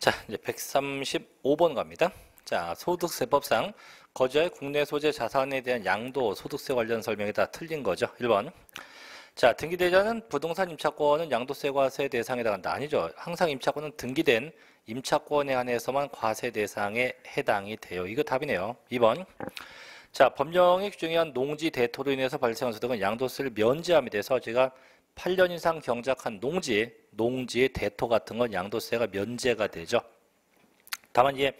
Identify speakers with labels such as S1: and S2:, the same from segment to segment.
S1: 자, 이제 135번 갑니다. 자, 소득세법상 거주의 국내 소재 자산에 대한 양도 소득세 관련 설명이 다 틀린 거죠. 1번. 자, 등기대자는 부동산 임차권은 양도세 과세 대상에 해당한다. 아니죠. 항상 임차권은 등기된 임차권에 한해서만 과세 대상에 해당이 돼요. 이거 답이네요. 2번. 자, 법령의 규정에 의한 농지 대토로 인해서 발생한 소득은 양도세를 면제함이 돼서 제가 8년 이상 경작한 농지의 대토 같은 건 양도세가 면제가 되죠. 다만 이게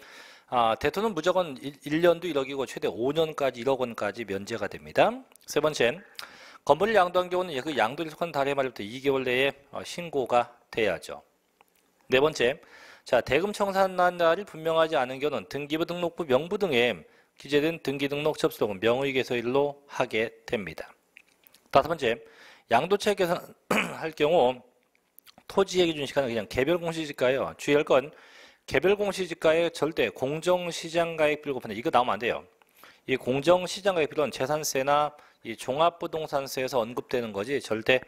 S1: 대토는 무조건 1년도 1억이고 최대 5년까지 1억 원까지 면제가 됩니다. 세 번째, 건물을 양도한 경우는 그 양도를 속한 달의 말부터 2개월 내에 신고가 돼야죠. 네 번째, 자, 대금 청산한 날이 분명하지 않은 경우는 등기부 등록부 명부 등에 기재된 등기 등록 접수록은 명의개서일로 하게 됩니다. 다섯 번째, 양도세 계산할 경우 토지의 기준 시간은 그냥 개별 공시지가예요. 주의할 건 개별 공시지가에 절대 공정시장가액 비율 곱한다. 이거 나오면 안 돼요. 이 공정시장가액 비율은 재산세나 이 종합부동산세에서 언급되는 거지 절대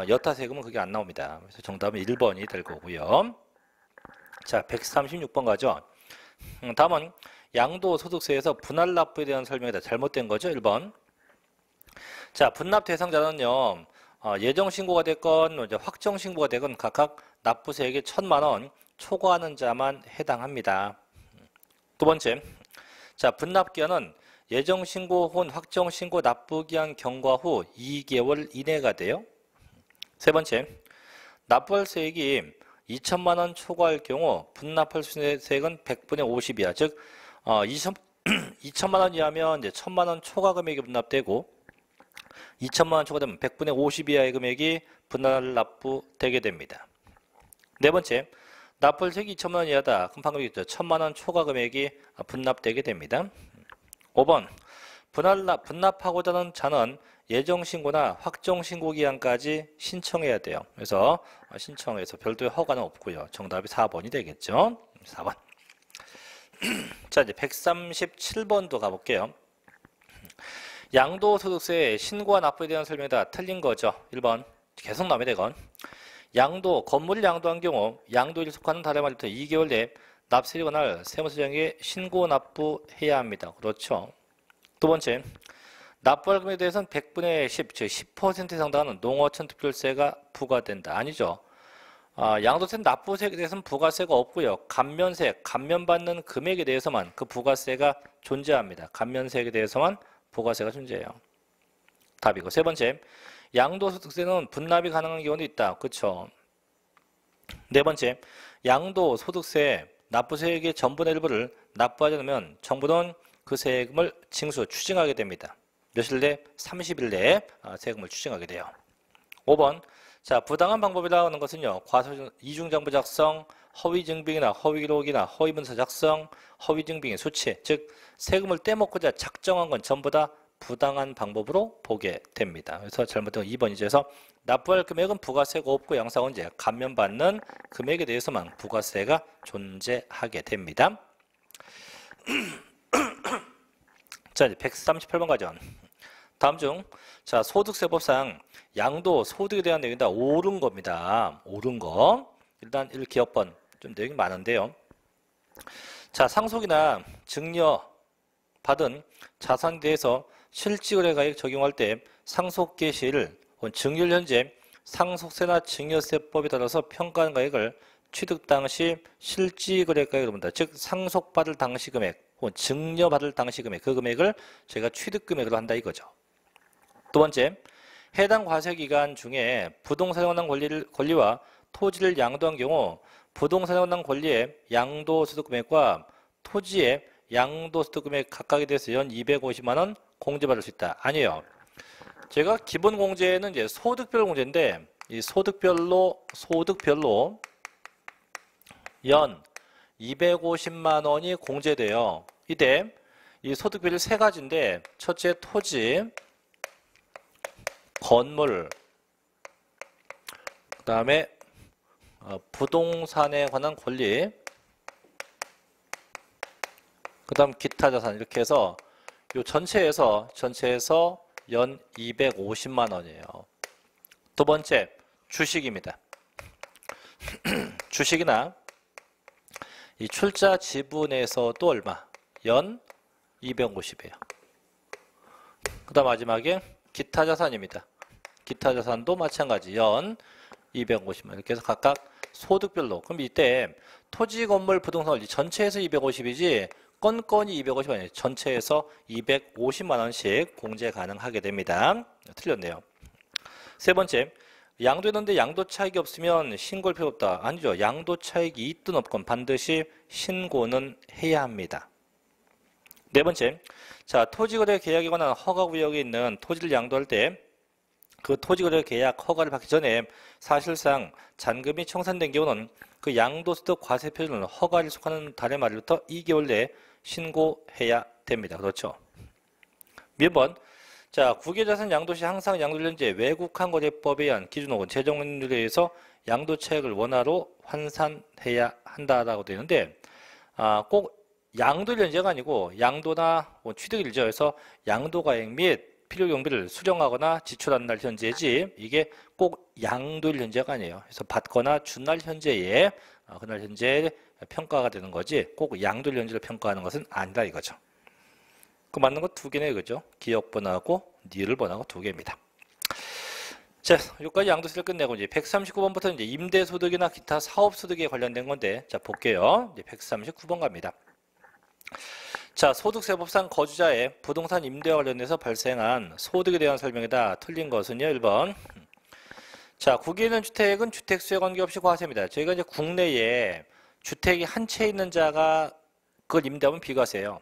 S1: 여타세금은 그게 안 나옵니다. 그래서 정답은 1번이 될 거고요. 자, 136번 가죠. 다음은 양도소득세에서 분할 납부에 대한 설명이다. 잘못된 거죠. 1번. 자, 분납 대상자는요, 예정신고가 됐건 확정신고가 되건 각각 납부세액의 1,000만 원 초과하는 자만 해당합니다. 두 번째, 자, 분납기한은 예정신고 혹은 확정신고 납부기한 경과 후 2개월 이내가 돼요. 세 번째, 납부할 세액이 2,000만 원 초과할 경우 분납할 수 있는 세액은 100분의 50이야. 즉 2,000만 원 이하면 이제 1,000만 원 초과 금액이 분납되고 2,000만 원 초과되면 100분의 50 이하의 금액이 분할 납부되게 됩니다. 네 번째, 납부할 세액이 2,000만 원 이하다. 그럼 방금 얘기했죠. 1,000만 원 초과 금액이 분납되게 됩니다. 5번, 분납하고자 하는 자는 예정신고나 확정신고기한까지 신청해야 돼요. 그래서 신청해서 별도의 허가는 없고요. 정답이 4번이 되겠죠. 4번. 자, 이제 137번도 가볼게요. 양도소득세 신고와 납부에 대한 설명이 다 틀린 거죠. 1번. 계속 나옵니다, 이건. 건물을 양도한 경우 양도일에 속하는 달의 말부터 2개월 내에 납세일이 관할 세무서장에게 신고 납부해야 합니다. 그렇죠. 두 번째, 납부할 금액에 대해서는 100분의 10, 즉 10%에 해당하는 농어촌 특별세가 부과된다. 아니죠. 양도세 납부세에 대해서는 부가세가 없고요. 감면받는 금액에 대해서만 그 부가세가 존재합니다. 감면세액에 대해서만 부가세가 존재해요. 답이고. 세 번째, 양도소득세는 분납이 가능한 경우도 있다. 그렇죠. 네 번째, 양도소득세 납부세액의 전분의 일부를 납부하지 않으면 정부는 그 세금을 추징하게 됩니다. 며칠 내? 30일 내에 세금을 추징하게 돼요. 5번, 자, 부당한 방법이라는 것은요, 이중장부 작성, 허위증빙이나 허위기록이나 허위문서 작성, 허위증빙의 수치, 즉 세금을 떼먹고자 작정한 건 전부 다 부당한 방법으로 보게 됩니다. 그래서 잘못된 건 2번이죠. 그래서 납부할 금액은 부가세가 없고 양상은 이제 감면받는 금액에 대해서만 부가세가 존재하게 됩니다. 자, 이제 138번 가죠. 다음 중, 자, 소득세법상 양도 소득에 대한 내용이 다 옳은 겁니다. 옳은 거. 일단 1기억번. 좀 내용이 많은데요. 자, 상속이나 증여 받은 자산에 대해서 실지거래가액 적용할 때 상속계시일 혹은 증여일 현재 상속세나 증여세법에 따라서 평가한 가액을 취득 당시 실지거래가액으로 본다. 즉 상속받을 당시 금액 혹은 증여받을 당시 금액, 그 금액을 제가 취득금액으로 한다 이거죠. 두 번째, 해당 과세기간 중에 부동산에 관한 권리와 토지를 양도한 경우 부동산에 관한 권리의 양도소득금액과 토지의 양도소득금액 각각에 대해서 연 250만 원 공제받을 수 있다. 아니에요. 제가 기본 공제는 이제 소득별 공제인데 이 소득별로 연 250만 원이 공제돼요. 이때 이 소득별이 세 가지인데 첫째 토지, 건물, 그 다음에 부동산에 관한 권리, 그 다음 기타 자산 이렇게 해서 요 전체에서 연 250만 원이에요. 두 번째 주식입니다. 주식이나 이 출자 지분에서도 얼마? 연 250이에요. 그 다음 마지막에 기타 자산입니다. 기타 자산도 마찬가지 연 250만. 이렇게 해서 각각 소득별로. 그럼 이때 토지, 건물, 부동산 원리 전체에서 250이지 건건이 250 아니에요. 전체에서 250만 원씩 공제 가능하게 됩니다. 틀렸네요. 세 번째, 양도했는데 양도 차익이 없으면 신고할 필요 없다. 아니죠. 양도 차익이 있든 없건 반드시 신고는 해야 합니다. 네 번째, 자, 토지거래 계약에 관한 허가 구역에 있는 토지를 양도할 때 그 토지거래 계약 허가를 받기 전에 사실상 잔금이 청산된 경우는 그 양도소득 과세 표준을 허가를 속하는 달의 말일부터 2개월 내에 신고해야 됩니다. 그렇죠? 몇 번? 자, 국유자산 양도 시 항상 양도일련제 외국한 거래법에 의한 기준 혹은 재정률에 의해서 양도 차익을 원화로 환산해야 한다라고 되어 있는데 꼭 양도일련제가 아니고 양도나 취득일죠. 그래서 양도가액 및 필요 경비를 수령하거나 지출하는 날 현재지 이게 꼭 양도일 현재가 아니에요. 그래서 받거나 준 날 현재에 그날 현재 평가가 되는 거지 꼭 양도일 현재를 평가하는 것은 아니다 이거죠. 그 맞는 거 두 개네 그죠? 기억번하고 니을 번하고 두 개입니다. 자, 여기까지 양도세를 끝내고 이제 139번부터 이제 임대소득이나 기타 사업소득에 관련된 건데 자 볼게요. 이제 139번 갑니다. 자, 소득세법상 거주자의 부동산 임대와 관련해서 발생한 소득에 대한 설명이다. 틀린 것은요. 1번. 자, 국외에 있는 주택은 주택수에 관계없이 과세입니다. 저희가 이제 국내에 주택이 한 채 있는 자가 그걸 임대하면 비과세예요.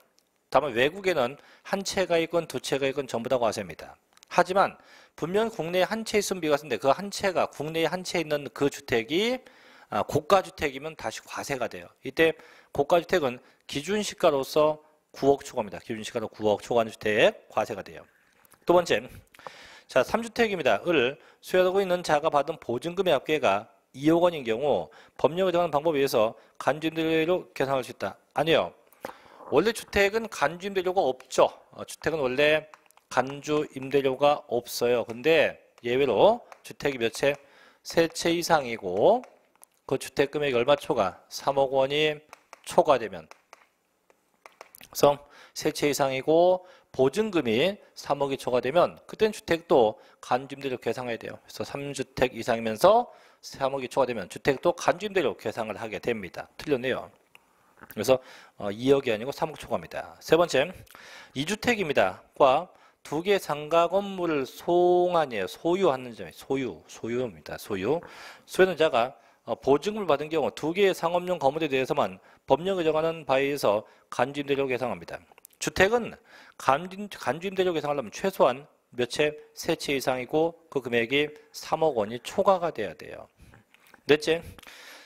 S1: 다만 외국에는 한 채가 있건 두 채가 있건 전부 다 과세입니다. 하지만 분명히 국내에 한 채 있으면 비과세인데 그 한 채가 국내에 한 채 있는 그 주택이 고가주택이면 다시 과세가 돼요. 이때 고가주택은 기준시가로서 9억 초과입니다. 기준시가로 9억 초과하는 주택 과세가 돼요. 두 번째, 자 3주택입니다. 을 소유하고 있는 자가 받은 보증금의 합계가 2억 원인 경우 법령에 정하는 방법에 의해서 간주임대료로 계산할 수 있다. 아니요. 원래 주택은 간주임대료가 없죠. 주택은 원래 간주임대료가 없어요. 근데 예외로 주택이 몇 채? 3채 이상이고 그 주택 금액이 얼마 초과? 3억 원이 초과되면 그래서 3채 이상이고 보증금이 3억이 초과되면 그땐 주택도 간주임대료 계상해야 돼요. 그래서 3주택 이상이면서 3억이 초과되면 주택도 간주임대료 계상을 하게 됩니다. 틀렸네요. 그래서 2억이 아니고 3억 초과입니다. 세 번째, 2주택입니다. 과 두 개 상가 건물을 소유하는 점이 소유입니다. 소유는 자가 보증금을 받은 경우 두 개의 상업용 건물에 대해서만 법령에 정하는 바에 의해서 간주임대료 계상합니다. 주택은 간주임대료 계상하려면 최소한 몇 채? 3채 이상이고 그 금액이 3억 원이 초과가 돼야 돼요. 넷째,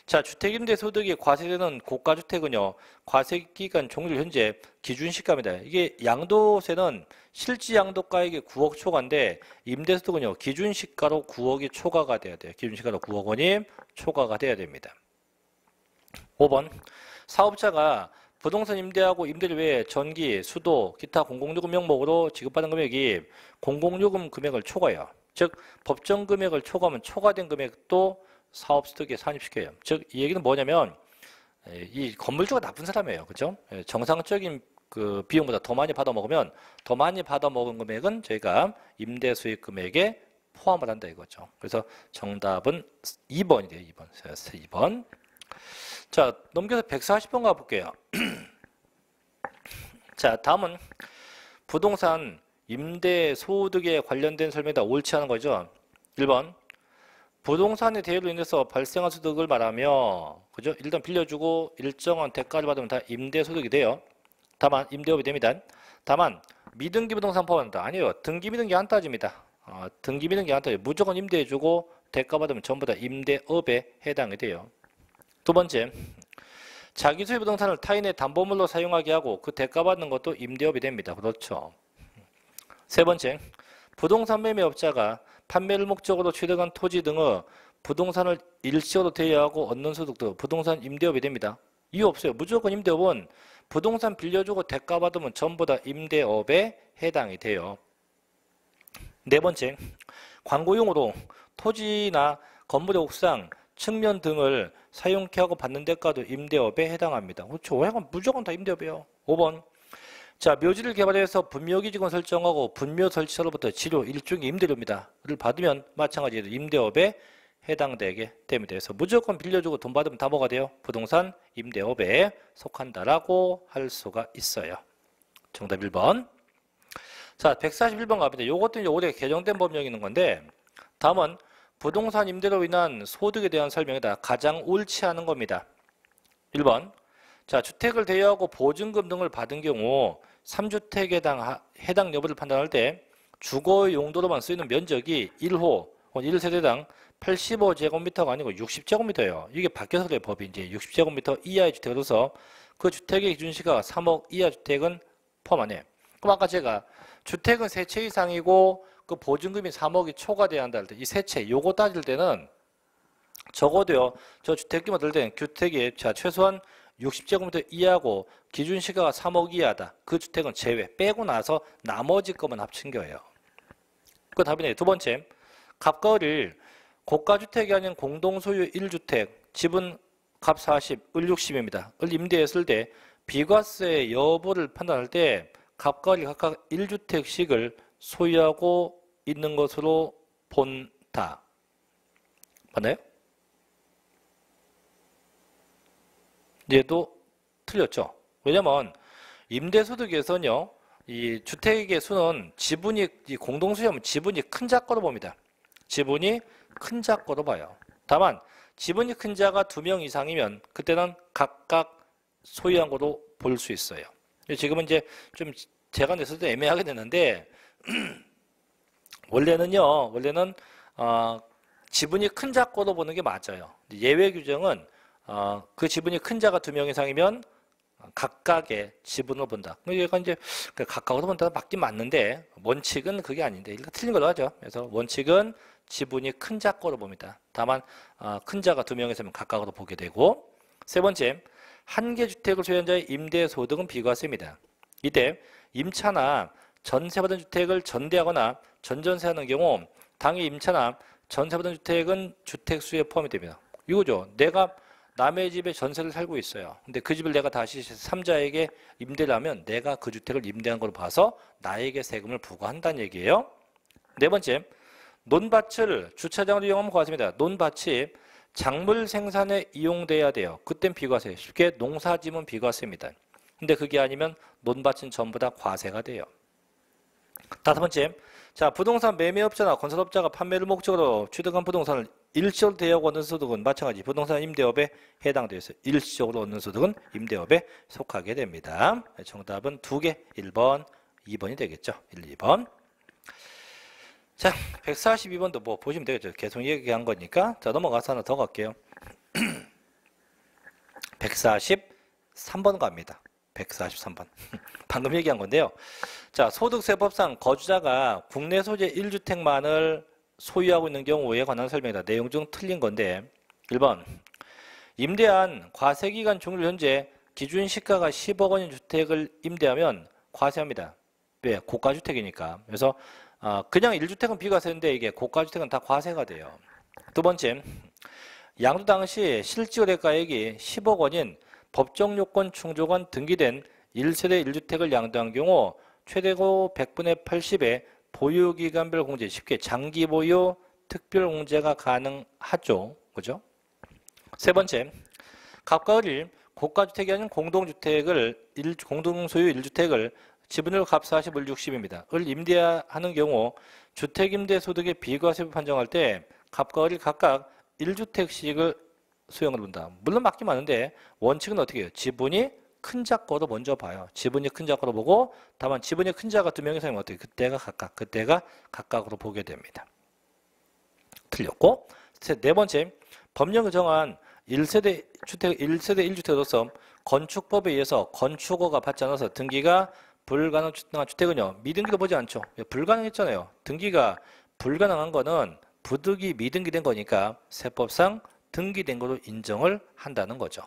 S1: 자 주택임대 소득이 과세되는 고가주택은요 과세기간 종료일 현재 기준시가입니다. 이게 양도세는 실지 양도가액이 9억 초과인데 임대소득은요 기준시가로 9억이 초과가 돼야 돼요. 기준시가로 9억 원이 초과가 돼야 됩니다. 5번 사업자가 부동산 임대하고 임대료 외에 전기, 수도, 기타 공공요금 명목으로 지급받은 금액이 공공요금 금액을 초과해요. 즉 법정 금액을 초과하면 초과된 금액도 사업소득에 산입시켜요. 즉 이 얘기는 뭐냐면 이 건물주가 나쁜 사람이에요. 그죠? 정상적인 그 비용보다 더 많이 받아먹으면 더 많이 받아먹은 금액은 저희가 임대수익 금액에 포함을 한다 이거죠. 그래서 정답은 2번이 돼요. 2번. 2번. 자, 넘겨서 140번 가볼게요. 자, 다음은 부동산 임대 소득에 관련된 설명이다. 옳지 않은 거죠. 1번. 부동산의 대여로 인해서 발생한 소득을 말하며, 그죠? 일단 빌려주고 일정한 대가를 받으면 다 임대소득이 돼요. 다만, 임대업이 됩니다. 다만, 미등기 부동산 포함한다. 아니요. 등기 미등기 안 따집니다. 등기 미등기 안 따져요. 무조건 임대해주고 대가 받으면 전부 다 임대업에 해당이 돼요. 두 번째, 자기 소유 부동산을 타인의 담보물로 사용하게 하고 그 대가 받는 것도 임대업이 됩니다. 그렇죠. 세 번째, 부동산 매매업자가 판매를 목적으로 취득한 토지 등의 부동산을 일시적으로 대여하고 얻는 소득도 부동산 임대업이 됩니다. 이유 없어요. 무조건 임대업은 부동산 빌려주고 대가 받으면 전부 다 임대업에 해당이 돼요. 네 번째, 광고용으로 토지나 건물의 옥상, 측면 등을 사용케 하고 받는 대가도 임대업에 해당합니다. 그렇죠. 왜냐면 무조건 다 임대업이에요. 5번. 자, 묘지를 개발해서 분묘기지권 설정하고 분묘 설치자로부터 지료 일종의 임대료입니다.를 받으면 마찬가지로 임대업에 해당되게 됩니다. 그래서 무조건 빌려주고 돈 받으면 다 뭐가 돼요? 부동산 임대업에 속한다라고 할 수가 있어요. 정답 1번. 자, 141번 갑니다. 요것도 이제 올해 개정된 법령이 있는 건데, 다음은 부동산 임대로 인한 소득에 대한 설명이다. 가장 옳지 않은 겁니다. 1번. 자, 주택을 대여하고 보증금 등을 받은 경우 3주택에 해당 여부를 판단할 때 주거 용도로만 쓰이는 면적이 1호, 1세대당 85제곱미터가 아니고 60제곱미터예요. 이게 바뀌어서 그래요. 법이 이제 60제곱미터 이하의 주택으로서 그 주택의 기준시가 3억 이하 주택은 포함 안 해요. 그럼 아까 제가 주택은 3채 이상이고 그 보증금이 3억이 초과돼야 한다 할 때 이 3채 요거 따질 때는 적어도요. 저 주택규모 들 때는 주택이 자 최소한 60제곱미터 이하고 기준시가가 3억 이하다. 그 주택은 제외 빼고 나서 나머지 것만 합친 거예요. 그 답이네요. 두 번째. 갑과 을을 고가주택이 아닌 공동소유 1주택 지분 갑 40, 을 60입니다. 을 임대했을 때 비과세 여부를 판단할 때 갑과 을이 각각 1주택씩을 소유하고 있는 것으로 본다. 맞나요? 얘도 틀렸죠. 왜냐면 임대소득에서는요, 이 주택의 수는 지분이 공동소유하면 지분이 큰 자거로 봅니다. 지분이 큰 자거로 봐요. 다만 지분이 큰 자가 2명 이상이면 그때는 각각 소유한 거로 볼 수 있어요. 지금은 이제 좀 제가 냈을 때 애매하게 됐는데 원래는 지분이 큰 자거로 보는 게 맞아요. 예외 규정은 그 지분이 큰 자가 2명 이상이면 각각의 지분을 본다. 얘가 이제 각각으로 본다 맞긴 맞는데 원칙은 그게 아닌데 이거 틀린 걸로 하죠. 그래서 원칙은 지분이 큰 자 거로 봅니다. 다만 큰 자가 2명이서면 각각으로 보게 되고 세 번째, 한 개 주택을 소유한 자의 임대소득은 비과세입니다. 이때 임차나 전세받은 주택을 전대하거나 전전세하는 경우 당해 임차나 전세받은 주택은 주택수에 포함이 됩니다. 이거죠. 내가 남의 집에 전세를 살고 있어요. 근데 그 집을 내가 다시 3자에게 임대를 하면 내가 그 주택을 임대한 걸로 봐서 나에게 세금을 부과한다는 얘기예요. 네 번째, 논밭을 주차장으로 이용하면 과세입니다. 논밭이 작물 생산에 이용돼야 돼요. 그땐 비과세. 쉽게 농사지면 비과세입니다. 근데 그게 아니면 논밭은 전부 다 과세가 돼요. 다섯 번째, 자 부동산 매매업자나 건설업자가 판매를 목적으로 취득한 부동산을 일시적으로 대여하고 얻는 소득은 마찬가지 부동산 임대업에 해당되어 있어요. 일시적으로 얻는 소득은 임대업에 속하게 됩니다. 정답은 2개, 1번, 2번이 되겠죠. 1, 2번. 자, 142번도 뭐 보시면 되겠죠. 계속 얘기한 거니까. 자, 넘어가서 하나 더 갈게요. 143번 갑니다. 143번. 방금 얘기한 건데요. 자, 소득세법상 거주자가 국내 소재 1주택만을 소유하고 있는 경우에 관한 설명이다. 내용 중 틀린 건데 1번 임대한 과세기간 종료 현재 기준 시가가 10억 원인 주택을 임대하면 과세합니다. 왜? 고가주택이니까. 그래서 그냥 1주택은 비과세인데 이게 고가주택은 다 과세가 돼요. 두 번째, 양도 당시 실지거래가액이 10억 원인 법정 요건 충족한 등기된 1세대 1주택을 양도한 경우 최대고 100분의 80의 보유기간별 공제, 쉽게 장기 보유 특별 공제가 가능하죠. 그죠? 세 번째, 갑과 을이 고가주택이 아닌 공동주택을 공동소유 1주택을 지분율 갑 40, 을 60입니다. 을 임대하는 경우 주택임대소득의 비과세를 판정할 때 갑과 을이 각각 1주택씩을 소형을 본다. 물론 맞긴 맞는데 원칙은 어떻게 해요? 지분이 큰 자 거로 먼저 봐요. 지분이 큰 자 거로 보고 다만 지분이 큰 자가 2명 이상이면 어떻게 그때가 각각으로 보게 됩니다. 틀렸고 네 번째, 법령을 정한 1세대 1주택으로서 건축법에 의해서 건축허가 받지 않아서 등기가 불가능한 주택은요. 미등기도 보지 않죠. 불가능했잖아요. 등기가 불가능한 거는 부득이 미등기된 거니까 세법상 등기된 걸로 인정을 한다는 거죠.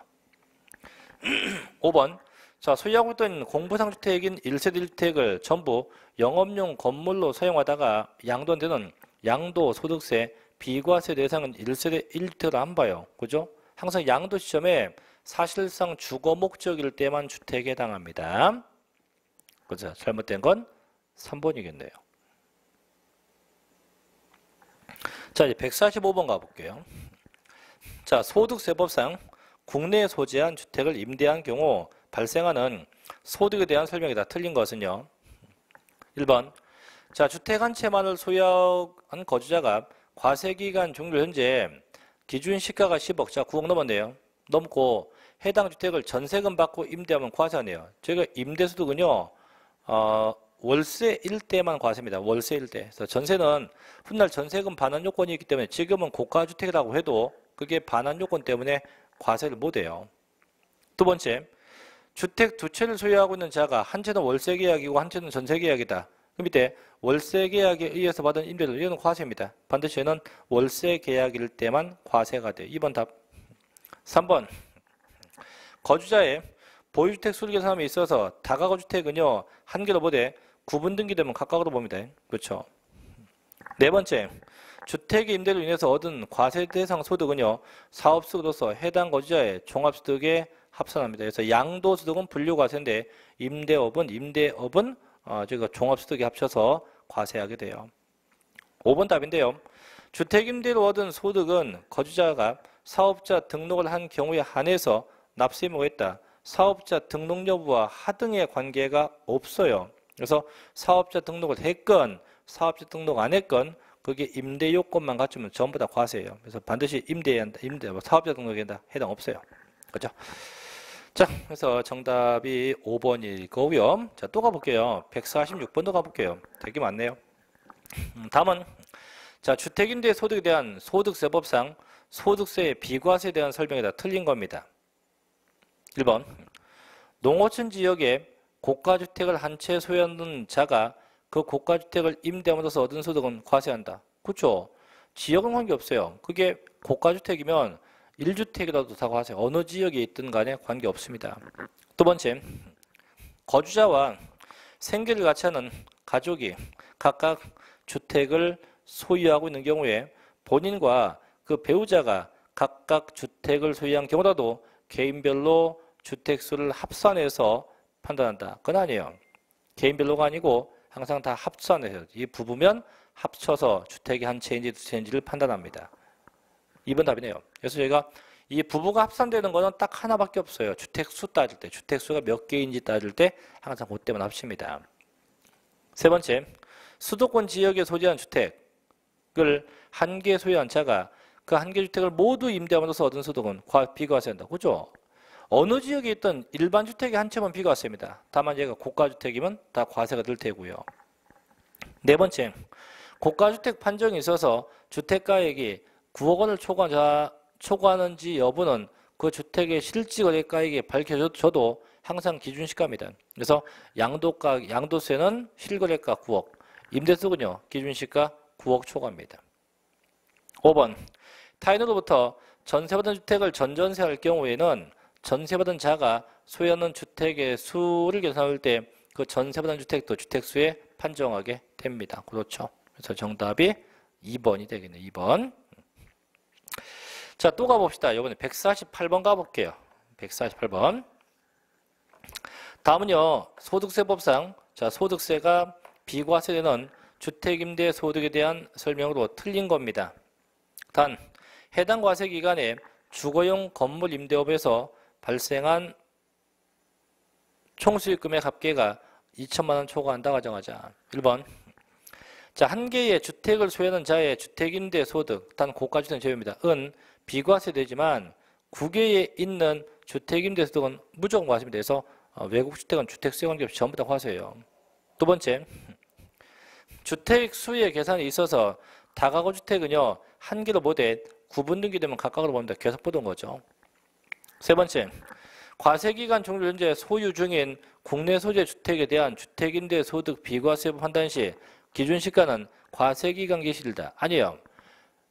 S1: 5번. 자, 소유하고 있던 공부상 주택인 1세대 1주택을 전부 영업용 건물로 사용하다가 양도한 데는 양도소득세 비과세 대상은 1세대 1주택을 안 봐요. 그죠? 항상 양도 시점에 사실상 주거 목적일 때만 주택에 해당합니다. 그죠? 잘못된 건 3번이겠네요. 자, 이제 145번 가볼게요. 자, 소득세법상 국내에 소재한 주택을 임대한 경우 발생하는 소득에 대한 설명이 다 틀린 것은요. 1번. 자, 주택 한 채만을 소유한 거주자가 과세기간 종료 현재 기준 시가가 10억, 자 9억 넘었네요. 넘고 해당 주택을 전세금 받고 임대하면 과세하네요. 저희가 임대소득은요. 월세일 때만 과세입니다. 월세일 때. 그래서 전세는 훗날 전세금 반환 요건이 있기 때문에 지금은 고가주택이라고 해도 그게 반환 요건 때문에 과세를 못해요. 두 번째, 주택 두 채를 소유하고 있는 자가 한 채는 월세 계약이고 한 채는 전세 계약이다. 그 밑에 월세 계약에 의해서 받은 임대료, 이거는 과세입니다. 반드시 얘는 월세 계약일 때만 과세가 돼요. 2번 답. 3번, 거주자의 보유주택 수를 계산함에 있어서 다가구 주택은요 한 개로 보되 구분 등기되면 각각으로 봅니다. 그렇죠. 네 번째, 주택의 임대로 인해서 얻은 과세 대상 소득은요 사업소득으로서 해당 거주자의 종합소득에 합산합니다. 그래서 양도소득은 분류과세인데 임대업은 저희가 종합소득에 합쳐서 과세하게 돼요. 5번 답인데요. 주택임대로 얻은 소득은 거주자가 사업자 등록을 한 경우에 한해서 납세 의무가 있다. 사업자 등록 여부와 하등의 관계가 없어요. 그래서 사업자 등록을 했건 사업자 등록 안 했건 그게 임대 요건만 갖추면 전부 다 과세예요. 그래서 반드시 사업자 등록에 해당 없어요. 그렇죠? 자, 그래서 정답이 5번일 거고요. 자, 또 가볼게요. 146번도 가볼게요. 되게 많네요. 다음은 자, 주택임대 소득에 대한 소득세법상 소득세의 비과세에 대한 설명이 다 틀린 겁니다. 1번, 농어촌 지역에 고가주택을 한 채 소유하는 자가 그 고가주택을 임대함으로써 얻은 소득은 과세한다. 그렇죠? 지역은 관계없어요. 그게 고가주택이면 1주택이라도 다 과세. 어느 지역에 있든 간에 관계없습니다. 두 번째, 거주자와 생계를 같이 하는 가족이 각각 주택을 소유하고 있는 경우에 본인과 그 배우자가 각각 주택을 소유한 경우라도 개인별로 주택수를 합산해서 판단한다. 그건 아니에요. 개인별로가 아니고 항상 다 합산해서 이 부부면 합쳐서 주택이 한 채인지 두 채인지를 판단합니다. 2번 답이네요. 그래서 저희가 이 부부가 합산되는 거는 딱 하나밖에 없어요. 주택수 따질 때, 주택수가 몇 개인지 따질 때 항상 그때만 합칩니다. 세 번째, 수도권 지역에 소재한 주택을 한 개 소유한 자가 그 한 개 주택을 모두 임대함으로써 얻은 소득은 비과세한다. 그죠? 어느 지역에 있던 일반 주택이 한 채만 비과세입니다. 다만 얘가 고가주택이면 다 과세가 될 테고요. 네 번째, 고가주택 판정에 있어서 주택가액이 9억 원을 초과하는지 여부는 그 주택의 실질거래가액이 밝혀져도 항상 기준시가입니다. 그래서 양도세는 실거래가 9억, 임대수는요 기준시가 9억 초과입니다. 5번, 타인으로부터 전세받은 주택을 전전세할 경우에는 전세받은 자가 소유하는 주택의 수를 계산할 때 그 전세받은 주택도 주택수에 판정하게 됩니다. 그렇죠. 그래서 정답이 2번이 되겠네요. 2번. 자, 또 가봅시다. 이번에 148번 가볼게요. 148번. 다음은요, 소득세법상 자, 소득세가 비과세되는 주택임대 소득에 대한 설명으로 틀린 겁니다. 단, 해당 과세 기간에 주거용 건물 임대업에서 발생한 총수익금액 합계가 2천만 원 초과한다 가정하자. 1번. 자, 한 개의 주택을 소유하는 자의 주택임대 소득, 단 고가주택 제외입니다. 은 비과세되지만 9개에 있는 주택임대 소득은 무조건 과세입니다. 그래서 외국 주택은 주택수에 관계없이 전부 다 과세예요. 두 번째, 주택수의 계산에 있어서 다가구 주택은요 한 개로 보되 구분 등기되면 각각으로 봅니다. 계속 보던 거죠. 세 번째, 과세기간 종료 현재 소유 중인 국내 소재 주택에 대한 주택임대 소득 비과세 판단 시 기준시가는 과세기간 개시일다. 아니에요.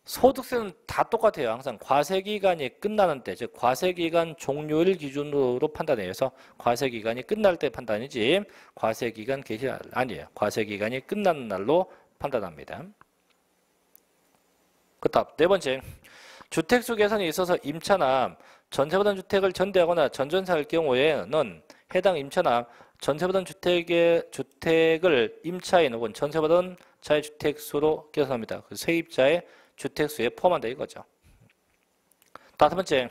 S1: 소득세는 다 똑같아요. 항상 과세기간이 끝나는 때, 즉 과세기간 종료일 기준으로 판단해요. 그래서 과세기간이 끝날 때 판단이지 과세기간 개시 아니에요. 과세기간이 끝나는 날로 판단합니다. 그다음 네 번째, 주택수 계산에 있어서 임차나 전세받은 주택을 전대하거나 전전사할 경우에는 해당 임차나 전세받은 주택을 임차인 혹은 전세받은 자의 주택수로 계산합니다. 그 세입자의 주택수에 포함한다 이거죠. 다섯 번째,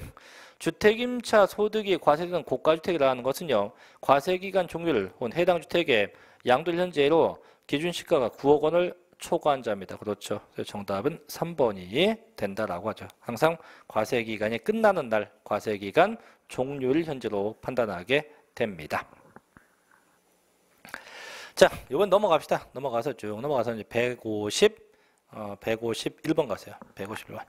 S1: 주택임차 소득이 과세되는 고가주택이라는 것은요, 과세기간 종료를 혹은 해당 주택의 양도일 현재로 기준시가가 9억 원을 초과한 자입니다. 그렇죠. 그래서 정답은 3번이 된다라고 하죠. 항상 과세기간이 끝나는 날, 과세기간 종료일 현재로 판단하게 됩니다. 자, 이건 넘어갑시다. 넘어가서 쭉 넘어가서 이제 151번 가세요. 151번.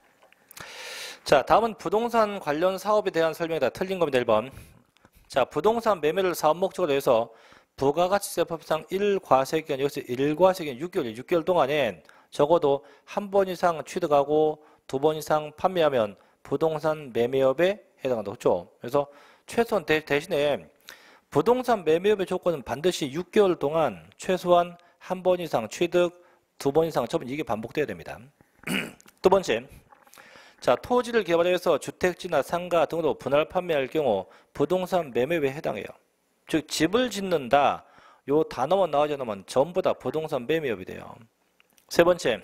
S1: 자, 다음은 부동산 관련 사업에 대한 설명이다. 틀린 겁니다. 1번. 자, 부동산 매매를 사업 목적으로 해서 부가가치세법상 1과세기간, 여기서 1과세기간 6개월 동안엔 적어도 한 번 이상 취득하고 2번 이상 판매하면 부동산 매매업에 해당한다. 그렇죠? 그래서 최소한 대신에 부동산 매매업의 조건은 반드시 6개월 동안 최소한 한 번 이상 취득, 2번 이상 처분, 이게 반복돼야 됩니다. 두 번째, 자, 토지를 개발해서 주택지나 상가 등으로 분할 판매할 경우 부동산 매매에 해당해요. 즉 집을 짓는다, 요 단어만 나오지 않으면 전부 다 부동산 매매업이 돼요. 세 번째,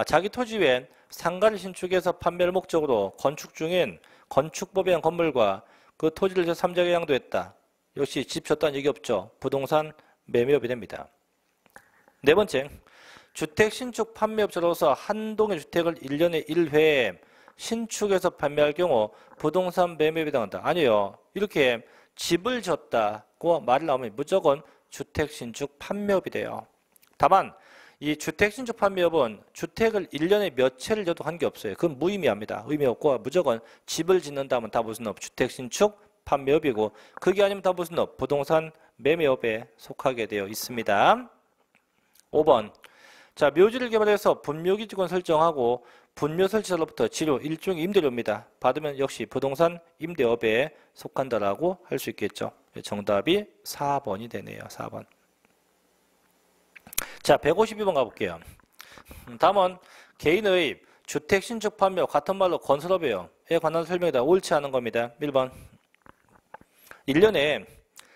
S1: 자기 토지 외엔 상가를 신축해서 판매를 목적으로 건축 중인 건축법에 의한 건물과 그 토지를 제3자에게 양도했다. 역시 집 졌다는 얘기 없죠. 부동산 매매업이 됩니다. 네 번째, 주택 신축 판매업자로서 한 동의 주택을 1년에 1회 신축해서 판매할 경우 부동산 매매업에 해당한다. 아니에요. 이렇게 집을 졌다고 말이 나오면 무조건 주택 신축 판매업이 돼요. 다만 이 주택 신축 판매업은 주택을 1년에 몇 채를 져도 한 게 없어요. 그건 무의미합니다. 의미 없고 무조건 집을 짓는다면 다 무슨 업? 주택 신축 판매업이고, 그게 아니면 다 무슨 업? 부동산 매매업에 속하게 되어 있습니다. 5번. 자, 묘지를 개발해서 분묘기지권 설정하고 분묘 설치자로부터 지료 일종의 임대료입니다. 받으면 역시 부동산 임대업에 속한다라고 할 수 있겠죠. 정답이 4번이 되네요. 4번. 자, 152번 가볼게요. 다음은 개인의 주택 신축 판매와 같은 말로 건설업이에요. 에 관한 설명이다. 옳지 않은 겁니다. 1번. 1년에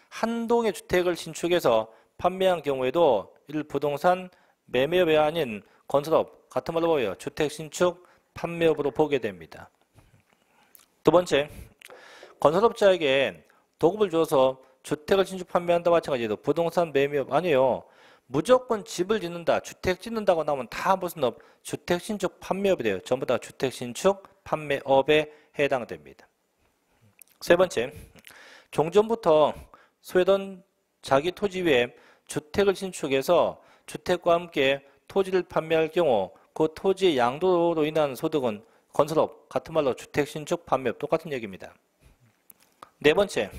S1: 한 동의 주택을 신축해서 판매한 경우에도 이를 부동산 매매업이 아닌 건설업, 같은 말로 뭐예요? 주택 신축 판매업으로 보게 됩니다. 두 번째, 건설업자에게 도급을 줘서 주택을 신축 판매한다 마찬가지로 부동산 매매업 아니에요. 무조건 집을 짓는다, 주택 짓는다고 나오면 다 무슨 업? 주택 신축 판매업이 돼요. 전부 다 주택 신축 판매업에 해당됩니다. 세 번째, 종전부터 소유던 자기 토지 위에 주택을 신축해서 주택과 함께 토지를 판매할 경우 그 토지의 양도로 인한 소득은 건설업, 같은 말로 주택 신축 판매업, 똑같은 얘기입니다. 네 번째,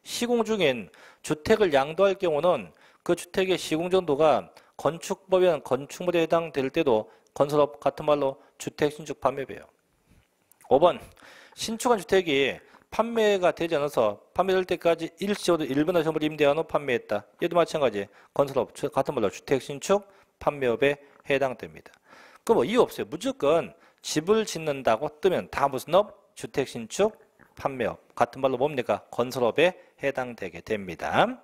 S1: 시공 중인 주택을 양도할 경우는 그 주택의 시공 정도가 건축법에 의한 건축물에 해당될 때도 건설업, 같은 말로 주택 신축 판매업이에요. 5번, 신축한 주택이 판매가 되지 않아서 판매될 때까지 일시적으로 일부나 전부를 임대한 후 판매했다. 얘도 마찬가지 건설업, 같은 말로 주택 신축 판매업에 해당됩니다. 그럼 뭐 이유 없어요. 무조건 집을 짓는다고 뜨면 다 무슨 업? 주택 신축 판매업, 같은 말로 뭡니까? 건설업에 해당되게 됩니다.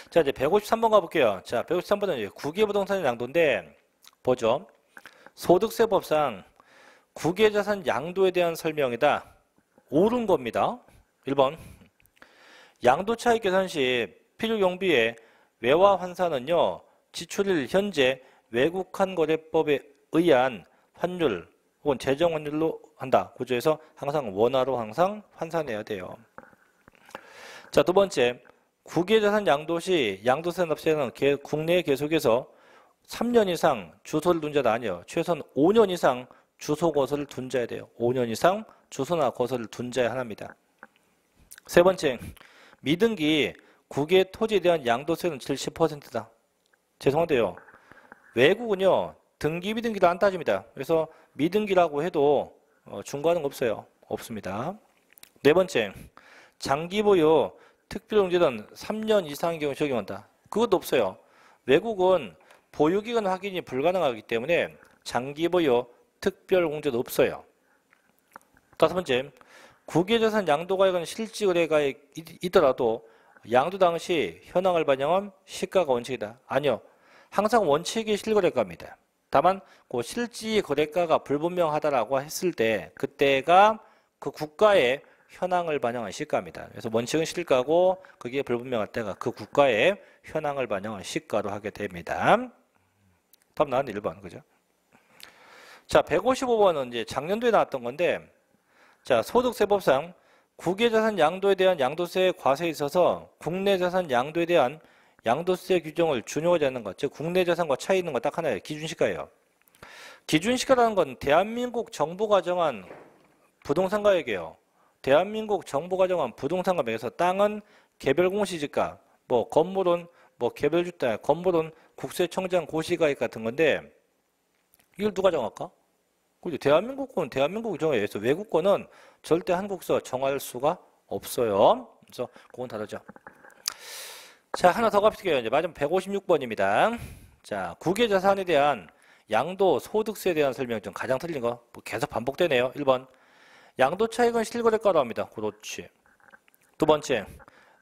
S1: 자, 이제 153번 가볼게요. 자, 153번은 국유부동산의 양도인데 보죠. 소득세법상 국유자산 양도에 대한 설명이다. 옳은 겁니다. 1번. 양도차익 계산 시 필요경비의 외화 환산은요, 지출일 현재 외국환 거래법에 의한 환율 혹은 재정 환율로 한다. 구조에서 항상 원화로 항상 환산해야 돼요. 자, 두 번째. 국유자산 양도 시 양도세 납세는 국내에 계속해서 3년 이상 주소를 둔 자도 아니에요. 최소한 5년 이상 주소 거소를 둔 자야 돼요. 5년 이상 주소나 거소를 둔 자야 합니다. 세 번째, 미등기 국외 토지에 대한 양도세는 70%다. 죄송한데요. 외국은요, 등기 미등기를 안 따집니다. 그래서 미등기라고 해도 중과는 없어요. 없습니다. 네 번째, 장기 보유 특별용지는 3년 이상의 경우 적용한다. 그것도 없어요. 외국은 보유기간 확인이 불가능하기 때문에 장기 보유, 특별 공제도 없어요. 다섯 번째, 국외자산 양도가액은 실지거래가액이더라도 양도 당시 현황을 반영한 시가가 원칙이다. 아니요. 항상 원칙이 실거래가입니다. 다만 그 실지 거래가가 불분명하다라고 했을 때 그때가 그 국가의 현황을 반영한 시가입니다. 그래서 원칙은 실가고 그게 불분명할 때가 그 국가의 현황을 반영한 시가로 하게 됩니다. 답 나왔는데 1번 그죠? 자, 155번은 이제 작년도에 나왔던 건데, 자, 소득세법상 국외자산 양도에 대한 양도세 과세에 있어서 국내자산 양도에 대한 양도세 규정을 준용하지 않는 것, 즉 국내자산과 차이 있는 거 딱 하나예요. 기준시가예요. 기준시가라는 건 대한민국 정부가 정한 부동산 가액이에요. 대한민국 정부가 정한 부동산 가액에서 땅은 개별 공시지가, 뭐 건물은 뭐 개별주택, 건물은 국세청장 고시가액 같은 건데 이걸 누가 정할까? 그죠? 대한민국 거는 대한민국이 정해요. 그래서 외국 거는 절대 한국서 정할 수가 없어요. 그래서 그건 다르죠. 자, 하나 더 갑시다. 이제 마지막 156번입니다. 자, 국외자산에 대한 양도 소득세에 대한 설명 중 가장 틀린 거 뭐 계속 반복되네요. 1번. 양도 차익은 실거래가로 합니다. 그렇지. 두 번째.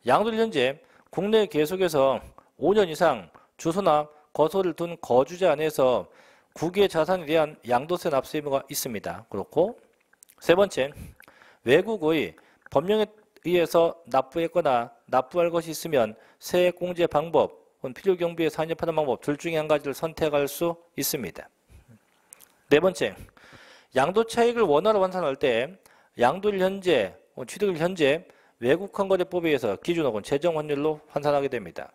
S1: 양도를 현재 국내 계속해서 5년 이상 주소나 거소를 둔 거주자 안에서 국외 자산에 대한 양도세 납세 의무가 있습니다. 그렇고 세 번째, 외국의 법령에 의해서 납부했거나 납부할 것이 있으면 세액공제 방법 혹은 필요경비에 산입하는 방법 둘 중에 한 가지를 선택할 수 있습니다. 네 번째, 양도차익을 원화로 환산할 때 양도일 현재, 취득일 현재 외국환거래법에 의해서 기준 혹은 재정환율로 환산하게 됩니다.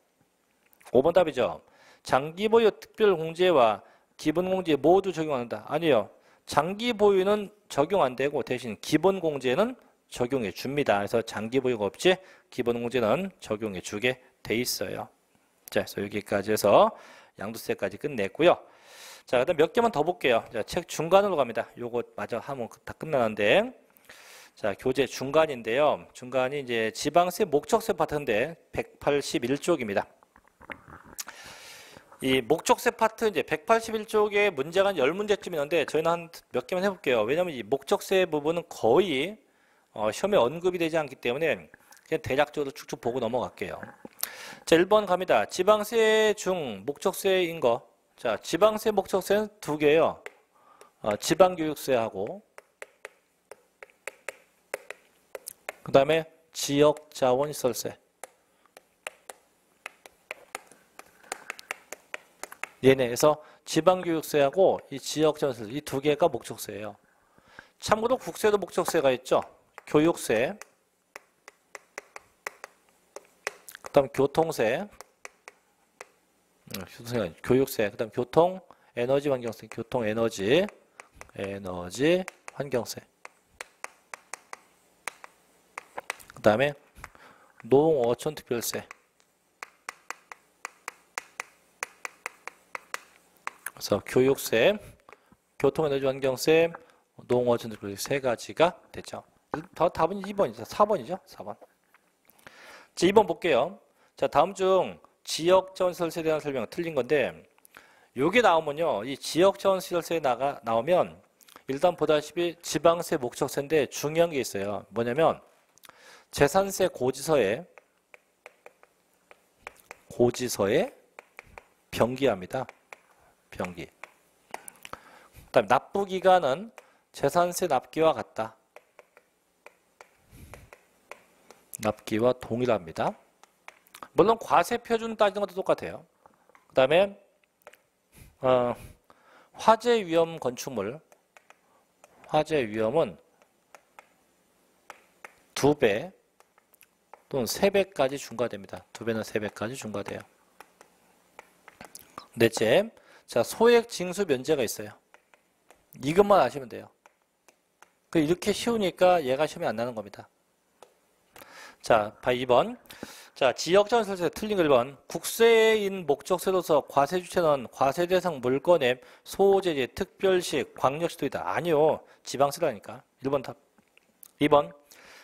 S1: 5번 답이죠. 장기보유 특별공제와 기본공제 모두 적용한다. 아니요. 장기보유는 적용 안 되고 대신 기본공제는 적용해 줍니다. 그래서 장기보유가 없지 기본공제는 적용해 주게 돼 있어요. 자, 그래서 여기까지 해서 양도세까지 끝냈고요. 자, 그다음 몇 개만 더 볼게요. 자, 책 중간으로 갑니다. 요거 마저 하면 다 끝나는데. 자, 교재 중간인데요. 중간이 이제 지방세 목적세 파트인데 181쪽입니다. 이 목적세 파트 이제 181쪽에 문제가 한 10문제쯤 있는데 저희는 한 몇 개만 해볼게요. 왜냐하면 이 목적세 부분은 거의 시험에 언급이 되지 않기 때문에 그냥 대략적으로 쭉쭉 보고 넘어갈게요. 자, 1번 갑니다. 지방세 중 목적세인 거. 자, 지방세 목적세는 두 개예요. 지방교육세하고 그 다음에 지역자원시설세. 얘네에서 지방교육세하고 이 지역자원시설세 이 두 개가 목적세예요. 참고로 국세도 목적세가 있죠. 교육세, 그 다음 교통세, 교육세, 그 다음 교통, 에너지, 환경세, 교통, 에너지, 환경세. 그 다음에 농어촌특별세. 그래서 교육세, 교통에너지 환경세, 농어촌특별세 세 가지가 되죠. 답은 2번이죠. 4번이죠. 4번. 자, 2번 볼게요. 자, 다음 중 지역자원시설세에 대한 설명은 틀린 건데 요게 나오면요. 이 지역자원시설세에 나오면 일단 보다시피 지방세 목적세인데 중요한 게 있어요. 뭐냐면 재산세 고지서에 병기합니다. 병기. 그다음 납부기간은 재산세 납기와 같다. 납기와 동일합니다. 물론 과세 표준 따지는 것도 똑같아요. 그 다음에 화재 위험 건축물, 화재 위험은 2배 또는 3배까지 중과됩니다. 2배나 3배까지 중과돼요. 넷째, 자, 소액 징수 면제가 있어요. 이것만 아시면 돼요. 이렇게 쉬우니까 얘가 시험에 안 나는 겁니다. 자, 2번. 자, 지역자원시설세 틀린 거 1번. 국세인 목적세로서 과세 주체는 과세 대상 물건의 소재지, 특별식, 광역시도이다. 아니요. 지방세라니까. 1번 답. 2번.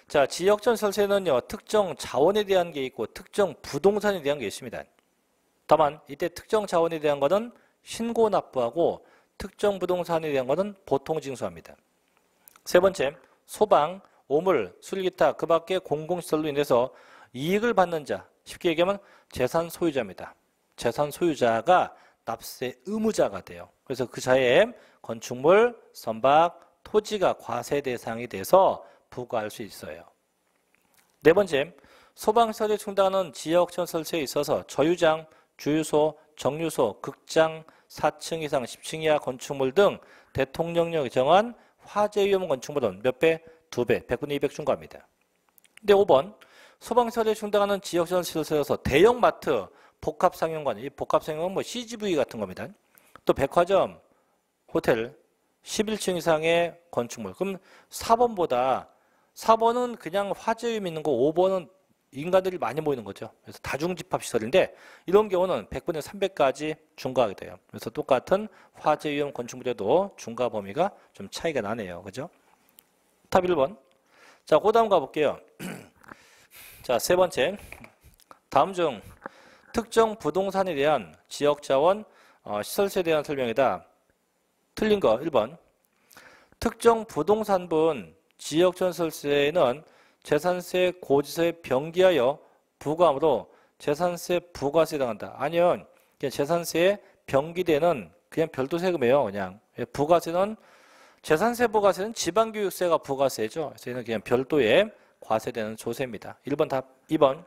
S1: 자, 지역자원시설세는요. 특정 자원에 대한 게 있고 특정 부동산에 대한 게 있습니다. 다만 이때 특정 자원에 대한 거는 신고 납부하고 특정 부동산에 대한 것은 보통징수합니다. 세 번째, 소방, 오물, 수리기타 그 밖의 공공시설로 인해서 이익을 받는 자, 쉽게 얘기하면 재산 소유자입니다. 재산 소유자가 납세 의무자가 돼요. 그래서 그 자의 건축물, 선박, 토지가 과세 대상이 돼서 부과할 수 있어요. 네 번째, 소방시설에 충당하는 지역전설세에 있어서 저유장, 주유소, 정류소, 극장, 4층 이상 10층 이하 건축물 등 대통령령이 정한 화재 위험 건축물은 몇 배? 2배, 100분의 200 중과합니다. 근데 5번, 소방시설에 충당하는 지역전설세에서 대형마트, 복합상용관, 이 복합상용관 뭐 CGV 같은 겁니다. 또 백화점, 호텔, 11층 이상의 건축물. 그럼 4번은 그냥 화재 위험 있는 거, 5번은 인간들이 많이 모이는 거죠. 그래서 다중집합시설인데 이런 경우는 100분의 300까지 중과하게 돼요. 그래서 똑같은 화재 위험 건축물에도 중과 범위가 좀 차이가 나네요. 그죠? 답 1번. 자, 그 다음 가볼게요. 자, 세 번째. 다음 중 특정 부동산에 대한 지역자원 시설세에 대한 설명이다. 틀린 거 1번. 특정 부동산분 지역전설세는 재산세 고지서에 병기하여 부과함으로 재산세 부과세 당한다. 아니요. 그냥 재산세에 병기되는 그냥 별도 세금이에요. 그냥 부과세는 재산세 부과세는 지방교육세가 부과세죠. 그래서 얘는 그냥 별도의 과세되는 조세입니다. 1번 답. 2번.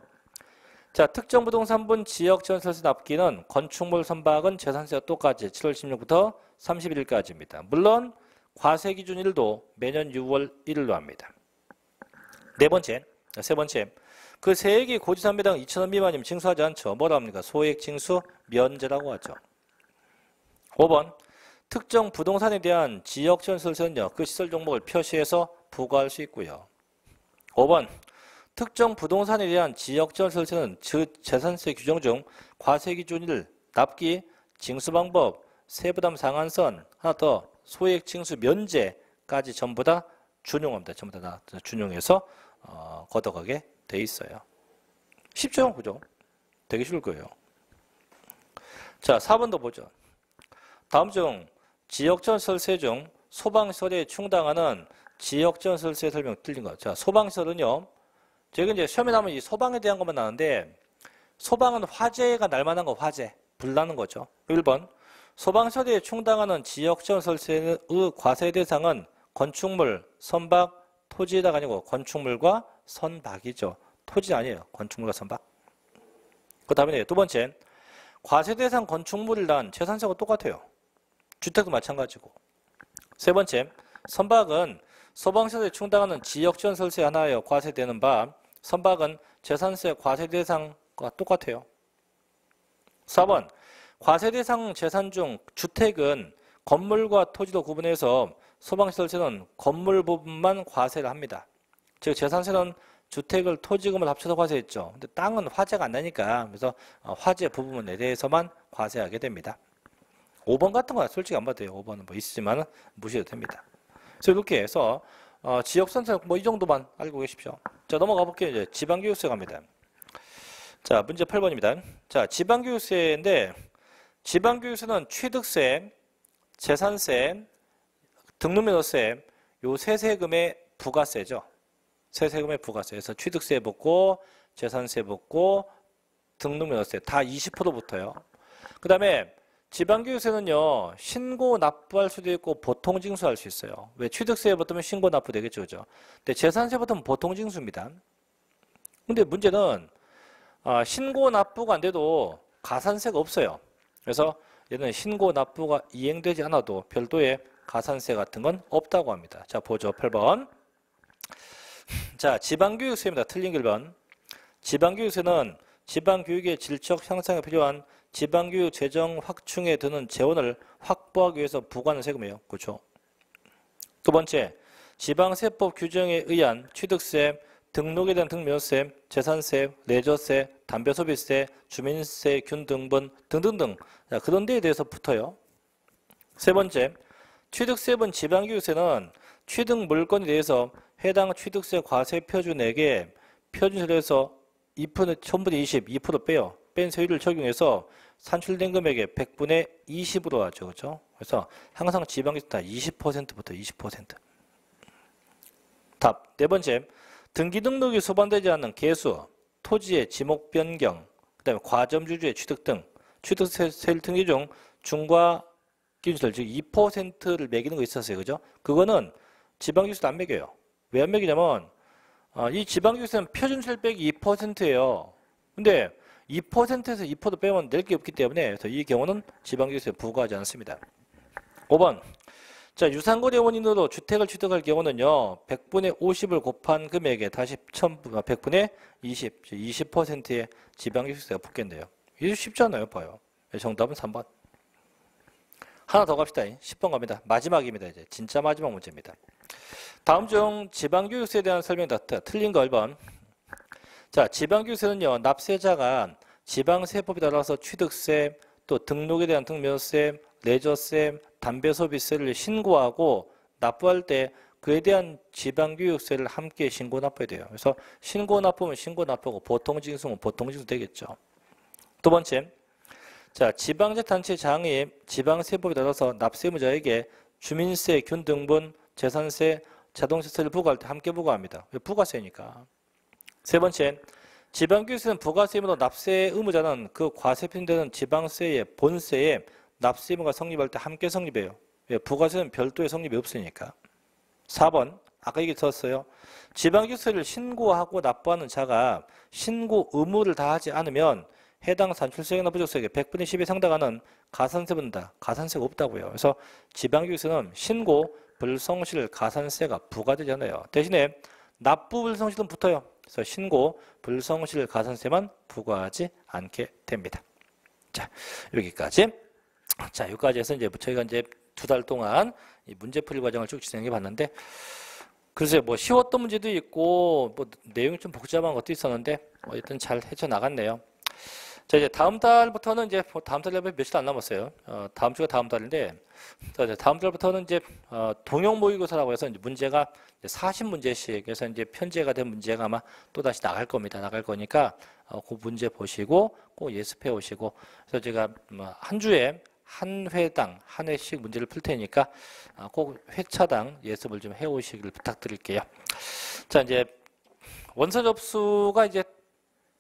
S1: 자, 특정 부동산분 지역전설세 납기는 건축물 선박은 재산세와 똑같이 7월 16일부터 31일까지입니다. 물론 과세 기준일도 매년 6월 1일로 합니다. 네 번째, 세 번째. 그 세액이 고지산매당 2,000원 미만이면 징수하지 않죠. 뭐라 합니까? 소액 징수 면제라고 하죠. 5번. 특정 부동산에 대한 지역전설세는요. 그 시설 종목을 표시해서 부과할 수 있고요. 5번. 특정 부동산에 대한 지역전설세는 재산세 규정 중 과세 기준일, 납기, 징수 방법, 세부담 상한선, 하나 더 소액 징수 면제까지 전부 다 준용합니다. 전부 다 준용해서 걷어가게 돼 있어요. 쉽죠? 그죠? 되게 쉬울 거예요. 자, 4번도 보죠. 다음 중 지역전설세 중 소방시설에 충당하는 지역전설세 설명 틀린 거. 자, 소방시설은요. 제가 이제 시험에 나오면 이 소방에 대한 것만 나오는데 소방은 화재가 날 만한 거 화재, 불 나는 거죠. 1번. 소방시설에 충당하는 지역전설세의 과세 대상은 건축물, 선박, 토지에다가 아니고 건축물과 선박이죠. 토지 아니에요. 건축물과 선박. 그 다음에 두 번째. 과세 대상 건축물이란 재산세가 똑같아요. 주택도 마찬가지고. 세 번째. 선박은 소방시설에 충당하는 지역전설세 하나에 과세되는 바 선박은 재산세 과세 대상과 똑같아요. 4번. 과세 대상 재산 중 주택은 건물과 토지도 구분해서 소방시설세는 건물 부분만 과세를 합니다. 즉 재산세는 주택을 토지금을 합쳐서 과세했죠. 근데 땅은 화재가 안 나니까 그래서 화재 부분에 대해서만 과세하게 됩니다. 5번 같은 거 솔직히 안 봐도 돼요. 5번은 뭐 있지만 무시해도 됩니다. 그래서 이렇게 해서 지역선세 뭐 이 정도만 알고 계십시오. 자, 넘어가 볼게요. 이제 지방교육세 갑니다. 자, 문제 8번입니다. 자, 지방교육세인데 지방교육세는 취득세, 재산세, 등록면허세 요 세 세금의 부가세죠. 세 세금의 부가세. 그래서 취득세 붙고 재산세 붙고 등록면허세 다 20% 붙어요. 그 다음에 지방교육세는요. 신고 납부할 수도 있고 보통징수할 수 있어요. 왜? 취득세에 붙으면 신고 납부 되겠죠. 그죠? 근데 재산세 붙으면 보통징수입니다. 근데 문제는 신고 납부가 안 돼도 가산세가 없어요. 그래서 얘는 신고 납부가 이행되지 않아도 별도의 가산세 같은 건 없다고 합니다. 자, 보죠. 8번. 자, 지방교육세입니다. 틀린 1번. 지방교육세는 지방교육의 질적 향상에 필요한 지방교육 재정 확충에 드는 재원을 확보하기 위해서 부과하는 세금이에요. 그렇죠? 두 번째, 지방세법 규정에 의한 취득세, 등록에 대한 등록면허세, 재산세, 레저세, 담배소비세, 주민세, 균등본 등등등 그런 데에 대해서 붙어요. 세 번째, 취득세분 지방교육세는 취득 물건에 대해서 해당 취득세 과세 표준액에 표준세율에서 2%, 1000분의 20, 2% 빼요. 뺀 세율을 적용해서 산출된 금액의 100분의 20으로 하죠. 그죠? 그래서 항상 지방기수 다 20%부터 20%. 답. 네 번째. 등기 등록이 수반되지 않는 개수, 토지의 지목 변경, 그 다음에 과점주주의 취득 등 취득세 등기 중 중과 기준세를 즉 2%를 매기는 거 있었어요. 그죠? 그거는 지방기수도 안 매겨요. 왜 안 매기냐면 이 지방기수는 표준세율 빼기 2%예요. 근데 2%에서 2% 빼면 낼 게 없기 때문에 그래서 이 경우는 지방기수에 부과하지 않습니다. 5번. 자, 유상거래 원인으로 주택을 취득할 경우는요. 100분의 50을 곱한 금액에 다시 100분의 20, 20%의 지방기수세가 붙겠네요. 이게 쉽잖아요. 봐요. 정답은 3번. 하나 더 갑시다. 10번 갑니다. 마지막입니다. 이제 진짜 마지막 문제입니다. 다음 중 지방교육세에 대한 설명이 다 틀린 거 1번. 자, 지방교육세는요. 납세자가 지방세법에 따라서 취득세, 또 등록에 대한 등면세, 레저세, 담배소비세를 신고하고 납부할 때 그에 대한 지방교육세를 함께 신고 납부해야 돼요. 그래서 신고 납부면 신고 납부고 보통징수면 보통징수 되겠죠. 두 번째. 자, 지방자치단체장이 지방세법에 따라서 납세의무자에게 주민세, 균등분, 재산세, 자동차세를 부과할 때 함께 부과합니다. 부가세니까. 세 번째, 지방교육세는 부가세 의무로 납세 의무자는 그 과세표현되는 지방세의 본세에 납세 의무가 성립할 때 함께 성립해요. 부가세는 별도의 성립이 없으니까. 4번, 아까 얘기 들었어요. 지방교육세를 신고하고 납부하는 자가 신고 의무를 다하지 않으면 해당 산출세액이나 부족세액의 100분의 10에 상당하는 가산세 분다. 가산세가 없다고요. 그래서 지방교육세는 신고, 불성실, 가산세가 부과되잖아요. 대신에 납부 불성실은 붙어요. 그래서 신고, 불성실, 가산세만 부과하지 않게 됩니다. 자, 여기까지. 자, 여기까지 해서 이제 저희가 이제 2달 동안 이 문제풀이 과정을 쭉 진행해 봤는데, 글쎄요, 뭐 쉬웠던 문제도 있고, 뭐 내용이 좀 복잡한 것도 있었는데, 일단 잘 헤쳐나갔네요. 자, 이제 다음 달부터는 이제 다음 달에 며칠 안 남았어요. 다음 주가 다음 달인데, 다음 달부터는 이제 동형 모의고사라고 해서 이제 문제가 40문제씩 해서 이제 편제가 된 문제가 아마 또 다시 나갈 겁니다. 나갈 거니까 그 문제 보시고 꼭 예습해 오시고, 그래서 제가 한 주에 한 회당 한 회씩 문제를 풀 테니까 꼭 회차당 예습을 좀 해 오시길 부탁드릴게요. 자, 이제 원서 접수가 이제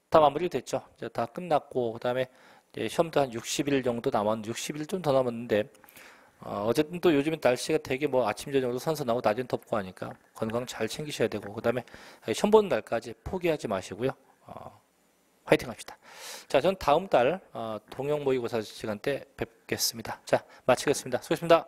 S1: 다 마무리됐죠. 이제 다 끝났고, 그 다음에 시험도 한 60일 정도 남았는데, 60일 좀 더 남았는데, 어쨌든 또 요즘에 날씨가 되게 뭐 아침, 저녁으로 선선하고 낮엔 덥고 하니까 건강 잘 챙기셔야 되고, 그 다음에 시험 보는 날까지 포기하지 마시고요. 화이팅 합시다. 자, 전 다음 달 동형 모의고사 시간 때 뵙겠습니다. 자, 마치겠습니다. 수고하셨습니다.